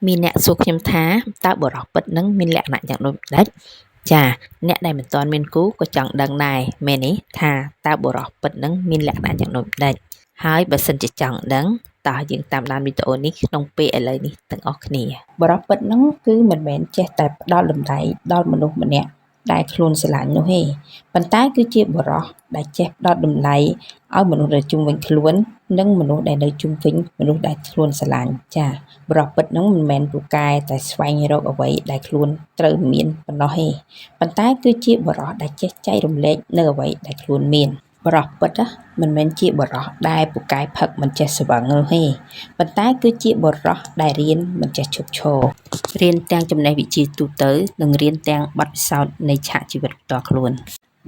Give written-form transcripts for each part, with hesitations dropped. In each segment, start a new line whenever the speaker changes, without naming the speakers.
មានអ្នកសួរខ្ញុំថាតើបុរសពិតនឹងមានលក្ខណៈយ៉ាងដូចម្ដេចចាអ្នកដែលមិនទាន់មានគូក៏ចង់ដឹងដែរមែនទេថាតើបុរសពិតនឹងមានលក្ខណៈយ៉ាងដូចម្ដេចហើយបើសិនជាចង់ដឹងតើយើងតាមដានវីដេអូនេះក្នុងពេលឥឡូវនេះទាំងអស់គ្នាបុរសពិតនឹងគឺមិនមែនចេះតែផ្ដល់តម្លៃដល់មនុស្សម្នាក់ដែលខ្លួនស្រឡាញ់នោះទេប៉ុន្តែគឺជាបុរសដែលចេះផ្ដល់តម្លៃឲ្យមនុស្សដែលជុំវិញខ្លួននិងមនុស្សដែលនៅជុំវិញមនុស្សដែលខ្លួនស្រឡាញ់ចាបុរសពិតនឹងមិនមែនពូកែតែស្វែងរកអ្វីដែលខ្លួនត្រូវមានប៉ុណ្ណោះទេប៉ុន្តែគឺជាបុរសដែលចេះចែករំលែកនៅអ្វីដែលខ្លួនមានបុរសពិតមិនមែនជាបុរសដែលពូកែផឹកមិនចេះស្វឹងនោះទេប៉ុន្តែគឺជាបុរសដែលរៀនមិនចេះឈប់ឈររៀនទាំងចំណេះវិជ្ជាទូទៅនិងរៀនទាំងបទពិសោធន៍នៃឆាកជីវិតផ្ទាល់ខ្លួន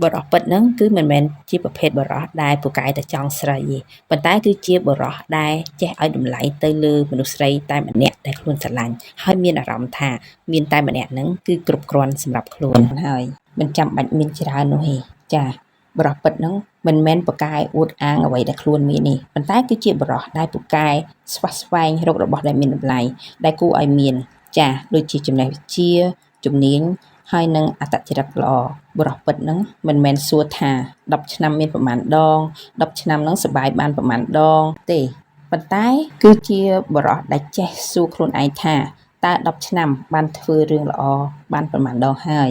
បុរសពិតហ្នឹងគឺមិនមែនជាប្រភេទបុរសដែលពូកែតែចង់ស្រីទេប៉ុន្តែគឺជាបុរសដែលចេះឲ្យតម្លៃទៅលើមនុស្សស្រីតែម្នាក់ដែលខ្លួនស្រឡាញ់ហើយមានអារម្មណ៍ថាមានតែម្នាក់ហ្នឹងគឺគ្រប់គ្រាន់សម្រាប់ខ្លួនហើយមិនចាំបាច់មានច្រើននោះទេចាបុរសពិតហ្នឹងមិនមែនពូកែអួតអាងអ្វីដែលខ្លួនមានទេប៉ុន្តែគឺជាបុរសដែលពូកែស្វះស្វែងរករបស់ដែលមានតម្លៃដែលគួរឲ្យមានចាដូចជាចំណេះវិជ្ជាជំនាញហើយនឹងអត្តចរិតល្អបុរសពិតហ្នឹងមិនមែនសួរថា10ឆ្នាំមានប្រមាណដង10ឆ្នាំហ្នឹងសប្បាយបានប្រមាណដងទេប៉ុន្តែគឺជាបុរសដែលចេះសួរខ្លួនឯងថាតើ10ឆ្នាំបានធ្វើរឿងល្អបានប្រមាណដងហើយ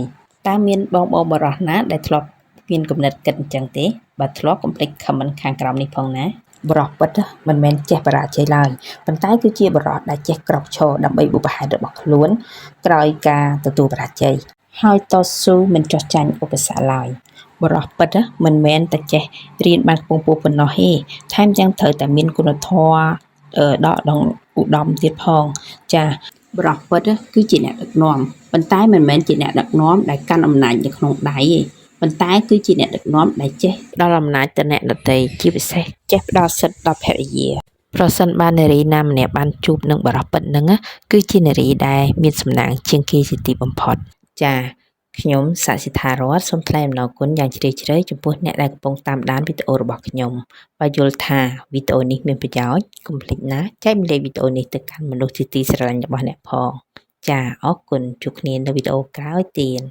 តើមានបងបុរសណាដែលធ្លាប់មានគំនិតគិតអញ្ចឹងទេបើធ្លាប់កុំភ្លេច comment ខាងក្រោមនេះផងណាបុរសពិតមិនមែនចេះបរាជ័យឡើយប៉ុន្តែគឺជាបុរសដែលចេះក្រោកឈរដើម្បីបុព្វហេតុរបស់ខ្លួនក្រោយការទទួលបរាជ័យហើយតស៊ូមិនចោះចាញ់ឧបសគ្គឡើយបុរសពិតមិនមែនតែចេះរៀនបានខ្ពង់ខ្ពស់ប៉ុណ្ណោះទេថែមទាំងត្រូវតែមានគុណធម៌ដកដងឧត្តមទៀតផងចាបុរសពិតគឺជាអ្នកដឹកនាំប៉ុន្តែមិនមែនជាអ្នកដឹកនាំដែលកាន់អំណាចនៅក្នុងដៃទេប៉ុន្តែគឺជាអ្នកដឹកនាំដែលចេះផ្ដល់អំណាចទៅអ្នកដទៃជាពិសេសចេះផ្ដល់សិទ្ធិដល់ភរិយាប្រសិនបើនារីណាម្នាក់បានជួបនឹងបុរសពិតហ្នឹងគឺជានារីដែលមានសំណាងជាងគេជាទីបំផុតចាខ្ញុំសាសិដ្ឋារតសូមថ្លែងអំណរគុណយ៉ាងជ្រាលជ្រៅចំពោះអ្នកដែលកំពុងតាមដានវីដេអូរបស់ខ្ញុំបើយល់ថាវីដេអូនេះមានប្រយោជន៍កុំភ្លេចណាចែកម្លែកវីដេអូនេះទៅកាន់មនុស្សជាទីស្រឡាញ់របស់អ្នកផងចាអរគុណជួបគ្នានៅវីដេអូក្រោយទៀត